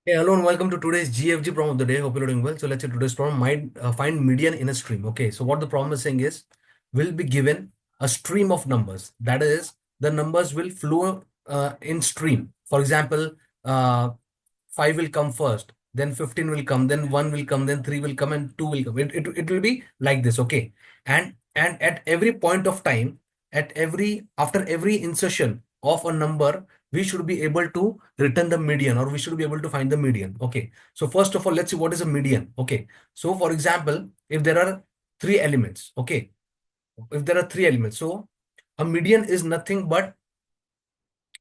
Hey, hello and welcome to today's GFG problem of the day. Hope you're doing well. So let's say today's problem might find median in a stream. Okay, so what the problem is saying is we'll be given a stream of numbers. That is, the numbers will flow in stream. For example, uh, 5 will come first, then 15 will come, then 1 will come, then 3 will come, and 2 will come. It will be like this. Okay, and at every point of time, after every insertion of a number, we should be able to return the median, or we should be able to find the median. Okay, so first of all, let's see what is a median. Okay, so for example, if there are three elements, okay, if there are three elements, so a median is nothing but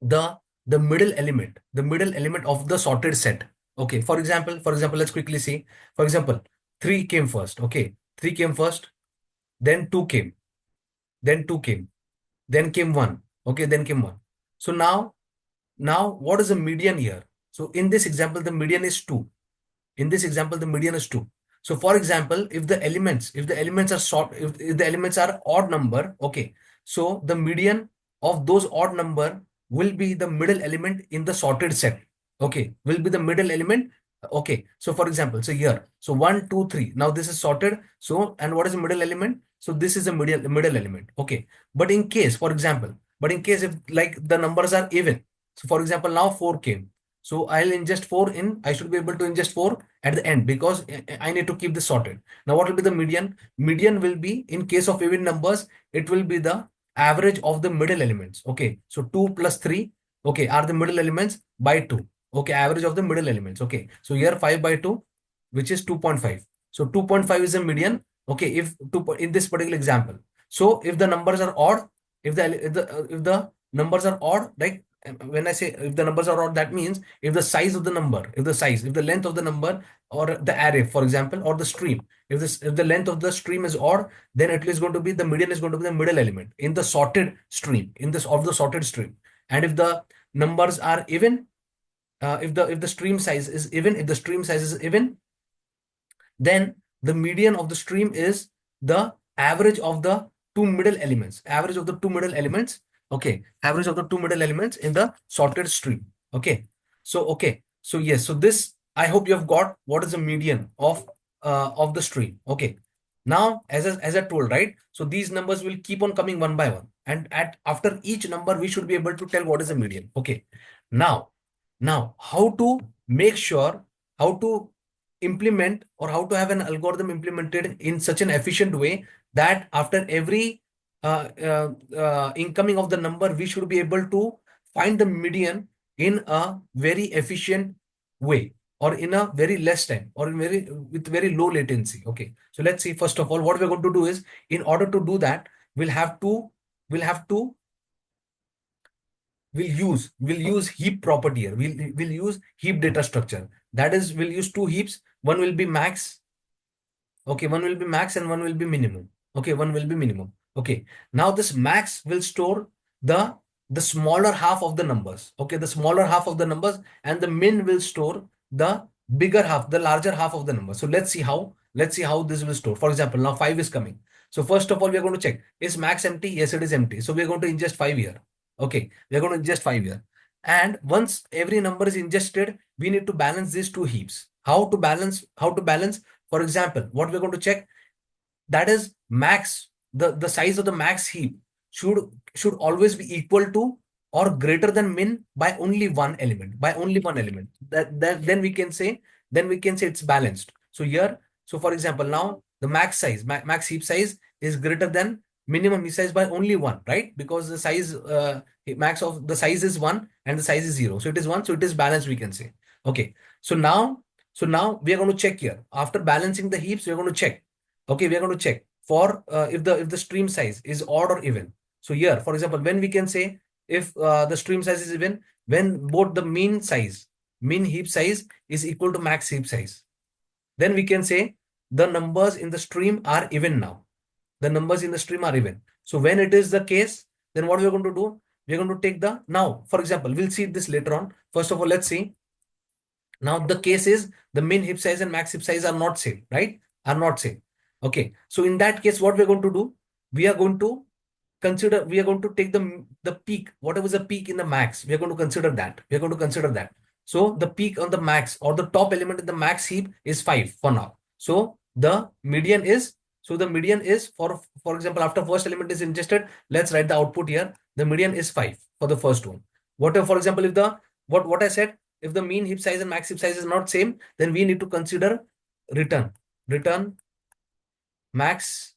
the the middle element of the sorted set. Okay, for example, let's quickly see. For example, 3 came first. Okay, 3 came first, then 2 came, then 2 came, then came 1. Okay, then came 1. So now what is the median here? So in this example, the median is 2. In this example, the median is 2. So for example, if the elements are if the elements are odd number, okay, so the median of those odd number will be the middle element in the sorted set. Okay, will be the middle element. Okay, so for example, so here, so 1, 2, 3. Now this is sorted. So, and what is the middle element? So this is the middle element. Okay, but in case, for example, but in case if like the numbers are even, so for example, now 4 came. So I'll ingest 4 in, I should be able to ingest 4 at the end because I need to keep this sorted. Now, what will be the median? Median will be, in case of even numbers, it will be the average of the middle elements. Okay, so 2 plus 3, okay, are the middle elements by 2. Okay, average of the middle elements. Okay, so here 5 by 2, which is 2.5. So 2.5 is a median. Okay, if in this particular example. So if the numbers are odd, if the numbers are odd, like when I say if the numbers are odd, that means if the size of the number, if the length of the number or the array, for example, or the stream, if the length of the stream is odd, then it is going to be the median is going to be the middle element in the sorted stream, in this of the sorted stream. And if the numbers are even, if the stream size is even, if the stream size is even, then the median of the stream is the average of the two middle elements, average of the two middle elements. Okay, average of the two middle elements in the sorted stream. Okay, so yes, so this, I hope you have got what is the median of the stream. Okay, now as I told, right, so these numbers will keep on coming one by one, and at after each number we should be able to tell what is the median. Okay, now how to make sure, how to implement, or how to have an algorithm implemented in such an efficient way that after every incoming of the number, we should be able to find the median in a very efficient way, or in a very less time, or in very with very low latency. Okay, so let's see. First of all, what we're going to do is, in order to do that, we'll have to we'll use heap property here. We'll use heap data structure. That is, we'll use two heaps. One will be max. Okay, one will be max and one will be minimum. Okay, one will be minimum. Okay, now this max will store the smaller half of the numbers. Okay, the smaller half of the numbers, and the min will store the bigger half, the larger half of the numbers. So let's see how this will store. For example, now 5 is coming. So first of all, we are going to check, is max empty? Yes, it is empty. So we are going to ingest 5 here. Okay, we are going to ingest 5 here. And once every number is ingested, we need to balance these two heaps. How to balance? For example, what we're going to check, that is max, the size of the max heap should always be equal to or greater than min by only one element, that then we can say it's balanced. So here, so for example, now the max heap size is greater than minimum heap size by only one, right? Because the size, max of the size is 1 and the size is 0, so it is 1, so it is balanced, we can say. Okay, so now we are going to check here. After balancing the heaps, we are going to check. Okay, we are going to check for if the stream size is odd or even. So here, for example, when we can say if the stream size is even, when both the mean heap size is equal to max heap size, then we can say the numbers in the stream are even now. The numbers in the stream are even. So when it is the case, then what we're going to do? We're going to take the, now, for example, we'll see this later on. First of all, let's see. Now the case is the min hip size and max hip size are not same, right? Are not same. Okay. So in that case, what we're going to do? We are going to take the peak, whatever is the peak in the max. We are going to consider that. We are going to consider that. So the peak on the max or the top element in the max heap is 5 for now. So the median is, for example, after first element is ingested, let's write the output here. The median is 5 for the first one. Whatever, for example, if the what I said, if the mean heap size and max heap size is not same, then we need to consider return max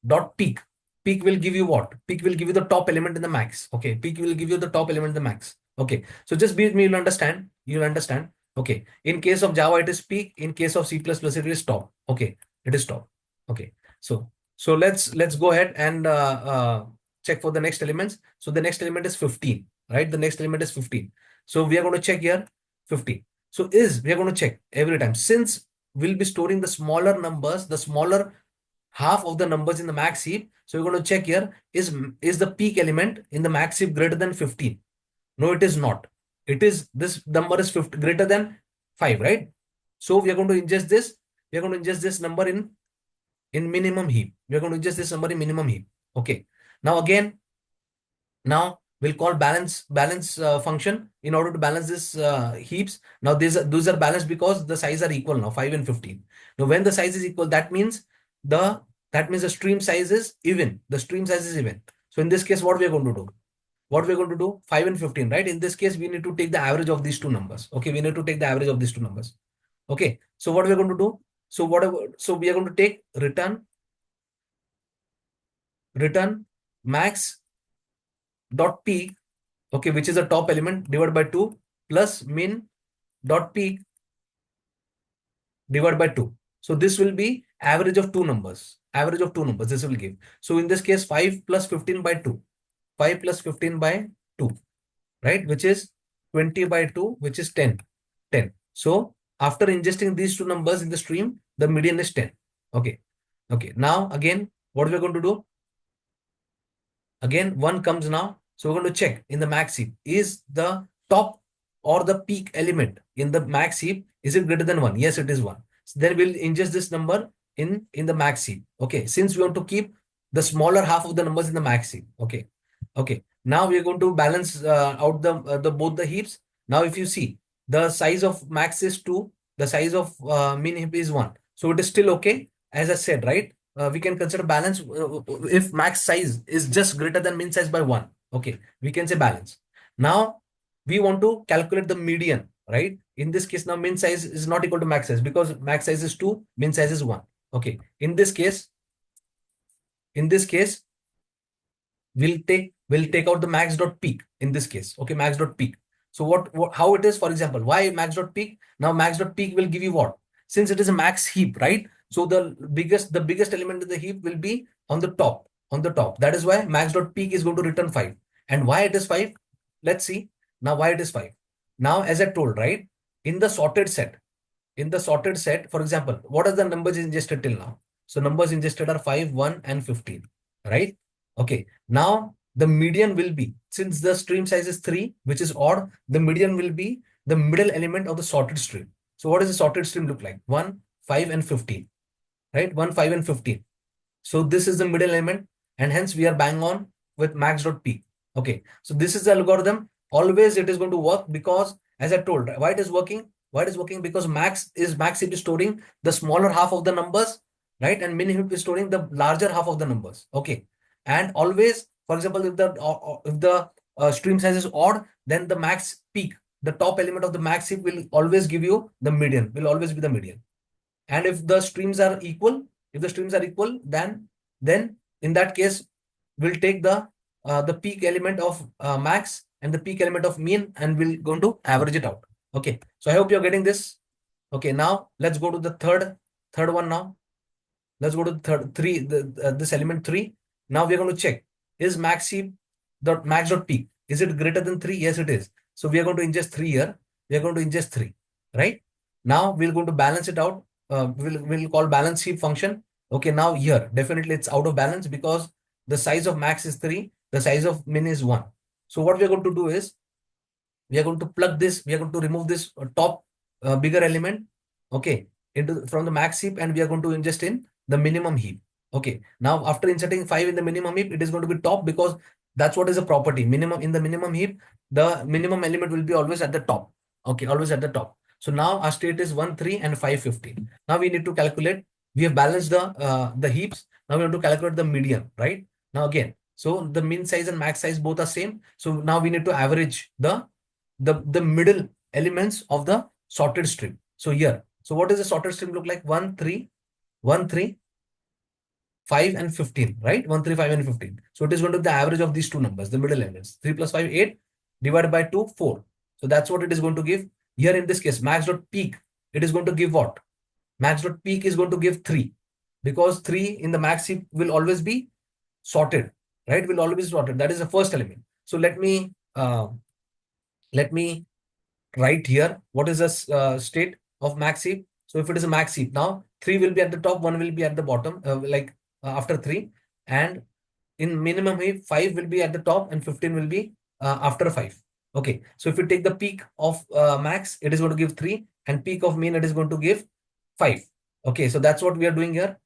dot peak. Peak will give you what? Peak will give you the top element in the max. Okay, peak will give you the top element in the max. Okay, so just be with me, you'll understand. You'll understand. Okay, in case of Java, it is peak. In case of C++, it is top. Okay, it is top. Okay, so let's go ahead and check for the next elements. So the next element is 15, right? The next element is 15. So we are going to check here 15. So we are going to check every time, since we'll be storing the smaller numbers, the smaller half of the numbers in the max heap. So we're going to check here, is the peak element in the max heap greater than 15? No, it is not. It is, this number is 50, greater than 5, right? So we are going to ingest this. We are going to ingest this number in minimum heap. We are going to ingest this number in minimum heap. Okay. Now again, now we'll call balance function in order to balance this heaps. Now those are balanced because the size are equal now, 5 and 15. Now when the size is equal, that means the stream size is even. The stream size is even. So in this case, what we are going to do? What we're going to do? 5 and 15, right? In this case, we need to take the average of these two numbers. Okay, we need to take the average of these two numbers. Okay, so what we're going to do? So we are going to take return max dot peak, okay, which is the top element, divided by 2 plus min dot peak divided by 2. So this will be average of two numbers. Average of two numbers this will give. So in this case, 5 plus 15 by 2. 5 plus 15 by 2, right? Which is 20 by 2, which is 10. 10. So after ingesting these two numbers in the stream, the median is 10. Okay. Okay. Now again, what we're going to do? Again, 1 comes now. So we're going to check in the max heap. Is the top or the peak element in the max heap, is it greater than 1? Yes, it is 1. So then we'll ingest this number in the max heap. Okay. Since we want to keep the smaller half of the numbers in the max heap. Okay. Okay. Now we are going to balance out the both the heaps. Now if you see, the size of max is 2. The size of min heap is 1. So it is still okay. As I said, right? We can consider balance if max size is just greater than min size by 1. Okay, we can say balance. Now we want to calculate the median, right? In this case, now min size is not equal to max size because max size is 2, min size is 1. Okay, in this case, we'll take out the max dot peak in this case. Okay, max dot peak. So how it is, for example, why max dot peak? Now max dot peak will give you what? Since it is a max heap, right? So the biggest element in the heap will be on the top. That is why max dot peak is going to return 5. And why it is 5? Let's see. Now why it is 5. Now, as I told, right? In the sorted set, for example, what are the numbers ingested till now? So numbers ingested are 5, 1, and 15, right? Okay. Now the median will be, since the stream size is 3, which is odd, the median will be the middle element of the sorted stream. So what does the sorted stream look like? 1, 5, and 15, right? 1, 5, and 15. So this is the middle element, and hence we are bang on with max.peak. Okay. So this is the algorithm. Always it is going to work because, as I told, why it is working? Why it is working? Because max is storing the smaller half of the numbers, right? And min heap is storing the larger half of the numbers. Okay. And always, for example, if the stream size is odd, then the max peak, the top element of the max heap, will always give you the median, will always be the median. And if the streams are equal, then in that case, we'll take the peak element of max and the peak element of mean, and we're going to average it out. Okay. So I hope you're getting this. Okay. Now let's go to the third one now. Let's go to the this element 3. Now we're going to check, is max heap dot max dot peak, is it greater than 3? Yes, it is. So we are going to ingest 3 here. We are going to ingest 3, right? Now we're going to balance it out. We'll call balance heap function. Okay, now here definitely it's out of balance because the size of max is 3, the size of min is 1. So what we're going to do is, we are going to plug this, we are going to remove this top bigger element, okay, from the max heap, and we are going to ingest in the minimum heap. Okay, now after inserting 5 in the minimum heap, it is going to be top because that's what is a property. Minimum, in the minimum heap, the minimum element will be always at the top. Okay, always at the top. So now our state is 1, 3, and 5, 15. Now we need to calculate. We have balanced the heaps. Now we have to calculate the median, right? Now again, so the min size and max size both are same. So now we need to average the middle elements of the sorted string. So here, so what does the sorted string look like? 1, 3, 1, 3, 5 and 15, right? 1, 3, 5 and 15. So it is going to be the average of these two numbers, the middle elements. 3 plus 5, 8, divided by 2, 4. So that's what it is going to give. Here in this case, max dot peak, it is going to give what? Max dot peak is going to give 3, because 3 in the max heap will always be sorted, right? Will always be sorted. That is the first element. So let me write here what is the state of max heap. So if it is a max heap, now 3 will be at the top, 1 will be at the bottom, after 3, and in minimum heap 5 will be at the top and 15 will be after 5. Okay, so if you take the peak of max, it is going to give 3, and peak of mean, it is going to give 5. Okay, so that's what we are doing here,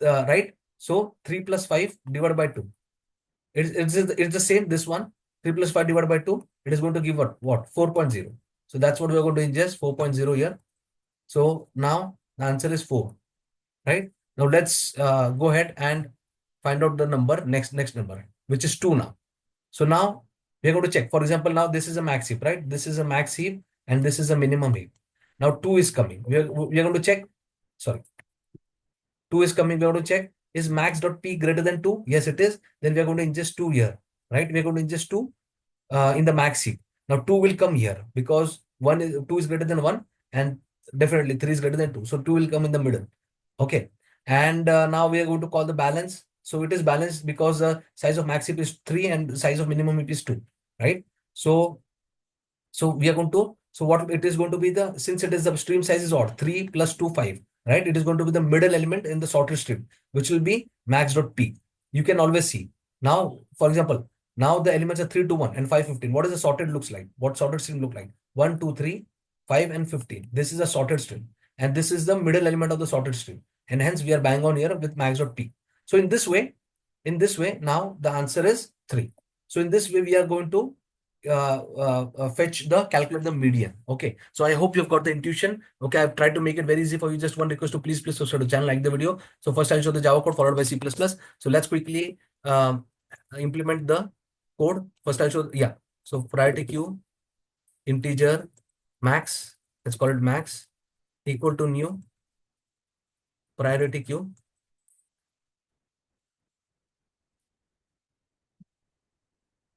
right? So 3 plus 5 divided by 2, it's the same, this one. 3 plus 5 divided by 2, it is going to give what 4.0. So that's what we are going to ingest, 4.0 here. So now the answer is 4, right? Now let's go ahead and find out the number, next number, which is 2 now. So now we are going to check. For example, now this is a max heap, right? This is a max heap and this is a minimum heap. Now 2 is coming. We are going to check. Sorry. 2 is coming. We are going to check. Is max dot p greater than 2? Yes, it is. Then we are going to ingest 2 here, right? We are going to ingest 2 in the max heap. Now 2 will come here because 2 is greater than 1, and definitely 3 is greater than 2. So 2 will come in the middle. Okay. And now we are going to call the balance. So it is balanced because the size of max heap is 3 and the size of minimum heap is 2, right? So we are going to, so what it is going to be, the since it is the stream size is odd, 3 plus 2, 5, right? It is going to be the middle element in the sorted stream, which will be max dot p. You can always see. Now, for example, now the elements are 3 to 1 and 5, 15. What is the sorted looks like? What sorted stream look like? 1, 2, 3, 5 and 15. This is a sorted stream. And this is the middle element of the sorted stream. And hence we are bang on here with max dot p. So in this way, now the answer is 3. So in this way, we are going to calculate the median. Okay, so I hope you've got the intuition. Okay, I've tried to make it very easy for you. Just one request to please subscribe to the channel, like the video. So first I'll show the Java code followed by C++. So let's quickly implement the code. First I'll show, yeah. So priority queue, integer, max, let's call it max, equal to new priority queue.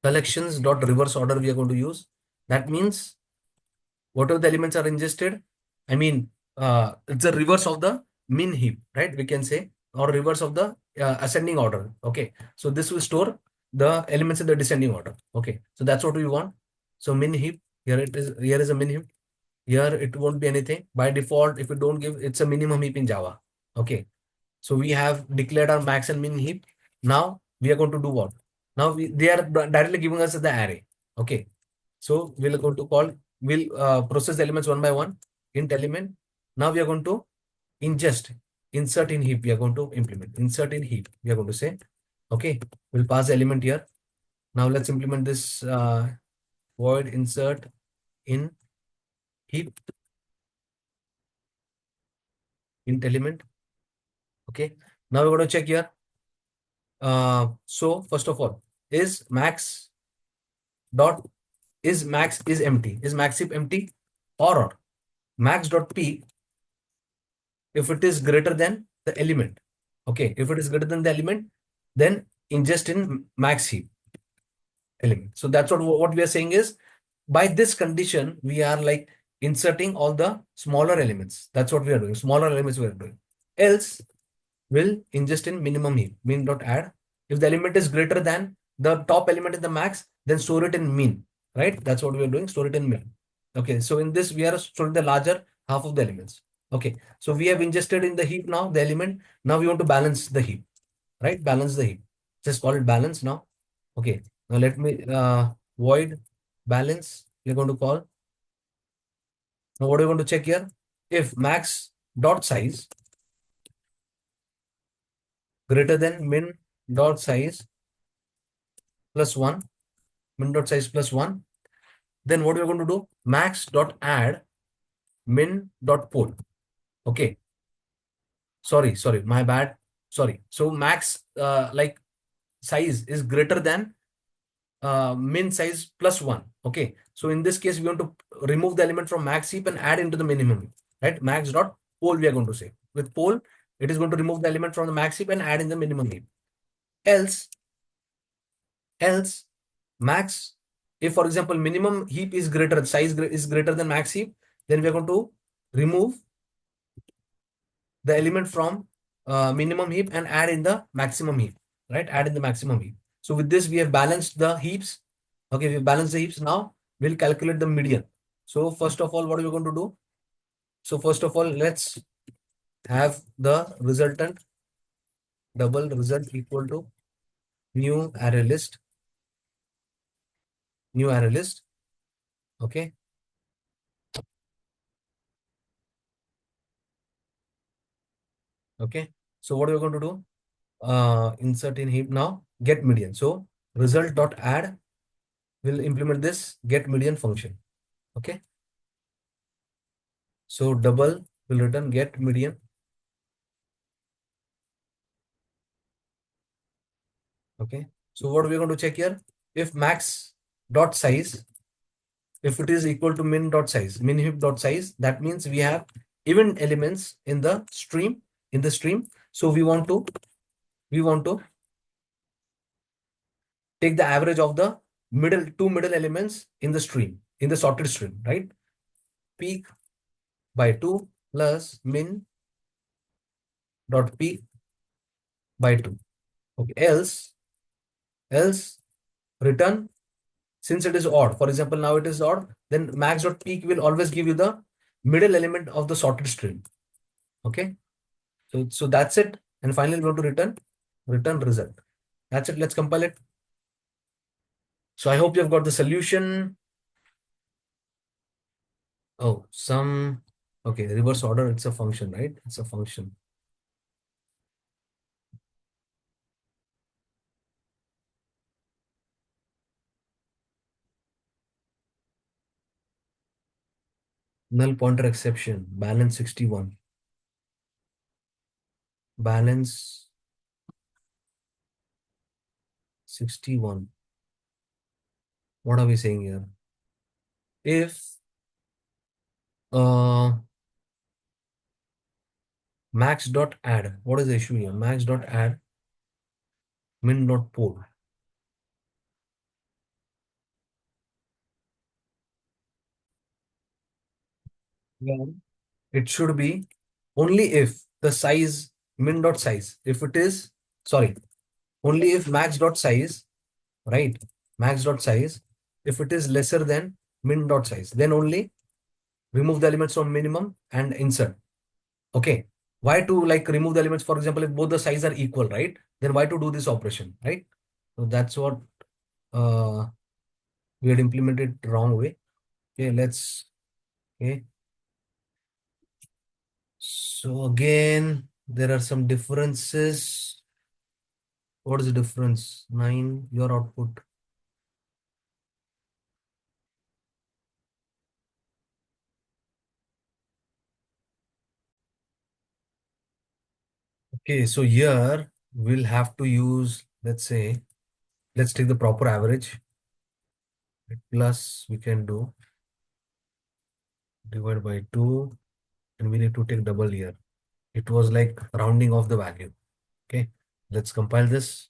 Collections dot reverse order we are going to use. That means whatever the elements are ingested, I mean, it's a reverse of the min heap, right? We can say, or reverse of the ascending order. Okay, so this will store the elements in the descending order. Okay, so that's what we want. So min heap, here it is. Here is a min heap. Here it won't be anything by default. If you don't give, it's a minimum heap in Java. Okay, so we have declared our max and min heap. Now we are going to do what? Now they are directly giving us the array. Okay, so we're going to call, we'll process the elements one by one. Int element. Now we are going to ingest, insert in heap. We are going to implement insert in heap. We are going to say, okay, we'll pass the element here. Now let's implement this void insert in heap int element. Okay, now we're going to check here. So first of all, is max dot is max is empty? Is max heap empty? Or max dot p, if it is greater than the element. Okay, if it is greater than the element, then ingest in max heap element. So that's what we are saying is, by this condition, we are like inserting all the smaller elements. That's what we are doing. Smaller elements we are doing. Else, will ingest in minimum heap, min dot add. If the element is greater than the top element in the max, then store it in min, right? That's what we are doing, store it in min. Okay, so in this, we are storing the larger half of the elements. Okay, so we have ingested in the heap now, the element. Now we want to balance the heap, right? Balance the heap. Just call it balance now. Okay, now let me void balance. We're going to call. Now what are we going to check here? If max dot size greater than min dot size plus 1, min dot size plus 1, then what we're going to do, max dot add min dot poll. Okay, sorry, my bad. Sorry. So max like size is greater than min size plus one. Okay. So in this case, we want to remove the element from max heap and add into the minimum heap, right? Max dot poll, we are going to say. With poll, it is going to remove the element from the max heap and add in the minimum heap. Else max, if for example minimum heap is greater, is greater than max heap, then we are going to remove the element from minimum heap and add in the maximum heap, right? Add in the maximum heap. So with this, we have balanced the heaps. Okay, we balance the heaps. Now we'll calculate the median. So first of all, what are we going to do? So first of all, let's have the resultant double result equal to new array list. New array list. Okay. Okay. So what are we going to do? Insert in heap now. Get median. So result dot add will implement this get median function. Okay. So double will return get median. Okay. So what we're going to check here, if max dot size, if it is equal to min dot size, min heap dot size, that means we have even elements in the stream, So we want to take the average of the two middle elements in the stream, in the sorted stream, right? Peak by 2 plus min dot peak by 2. Okay. Else return, since it is odd, for example, now it is odd, then max dot peak will always give you the middle element of the sorted string. Okay. So that's it. And finally, we want to return result. That's it. Let's compile it. So I hope you have got the solution. Oh, okay, reverse order, it's a function, right? It's a function. Null pointer exception, balance 61. Balance 61. What are we saying here? If max dot add, what is the issue here? Max dot add min dot poll. Yeah. It should be only if the size min dot size, if it is, sorry, only if max dot size, right? Max dot size, if it is lesser than min dot size, then only remove the elements from minimum and insert. Okay. Why to like remove the elements? For example, if both the size are equal, right? Then why to do this operation, right? So that's what we had implemented wrong way. Okay, okay. So again, there are some differences. What is the difference? 9, your output. Okay, so here we'll have to use, let's take the proper average. Plus we can do divide by 2, and we need to take double here. It was like rounding off the value. Okay, let's compile this.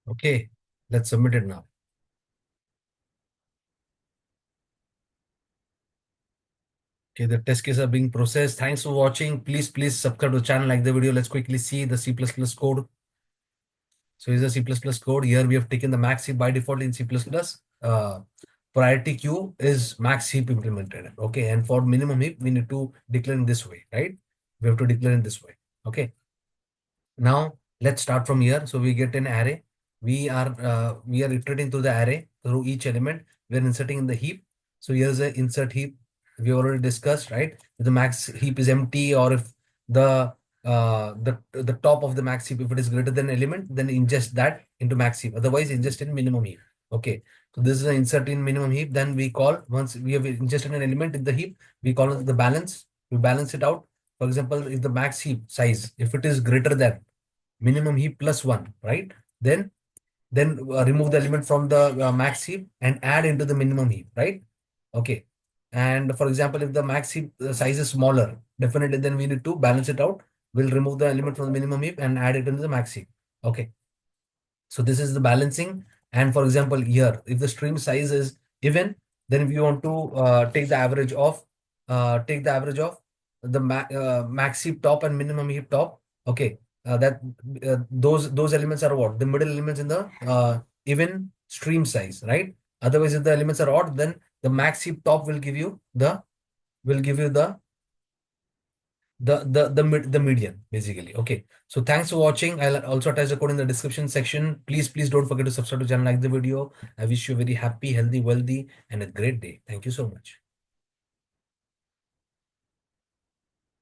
Okay, let's submit it now. Okay, the test cases are being processed. Thanks for watching. Please subscribe to the channel, like the video. Let's quickly see the C++ code. So here's the C++ code. Here we have taken the max heap by default in C++. Priority queue is max heap implemented. Okay, and for minimum heap, we need to declare in this way, right? We have to declare in this way. Okay. Now let's start from here. So we get an array. We are iterating through the array through each element. We are inserting in the heap. So here's the insert heap. We already discussed, right? If the max heap is empty, or if the the top of the max heap. If it is greater than element, then ingest that into max heap. Otherwise, ingest in minimum heap. Okay. So this is an insert in minimum heap. Then we call, once we have ingested an element in the heap, we call it the balance. We balance it out. For example, if the max heap size, if it is greater than minimum heap plus one, right? Then remove the element from the max heap and add into the minimum heap, right? Okay. And for example, if the max heap size is smaller, definitely then we need to balance it out. We'll remove the element from the minimum heap and add it into the max heap. Okay. So this is the balancing. And for example, here, if the stream size is even, then we want to take the average of the max heap top and minimum heap top. Okay, that those elements are what, the middle elements in the even stream size, right? Otherwise, if the elements are odd, then the max heap top will give you the median basically. Okay, so thanks for watching. I'll also attach the code in the description section. Please don't forget to subscribe to the channel, like the video. I wish you a very happy, healthy, wealthy, and a great day. Thank you so much.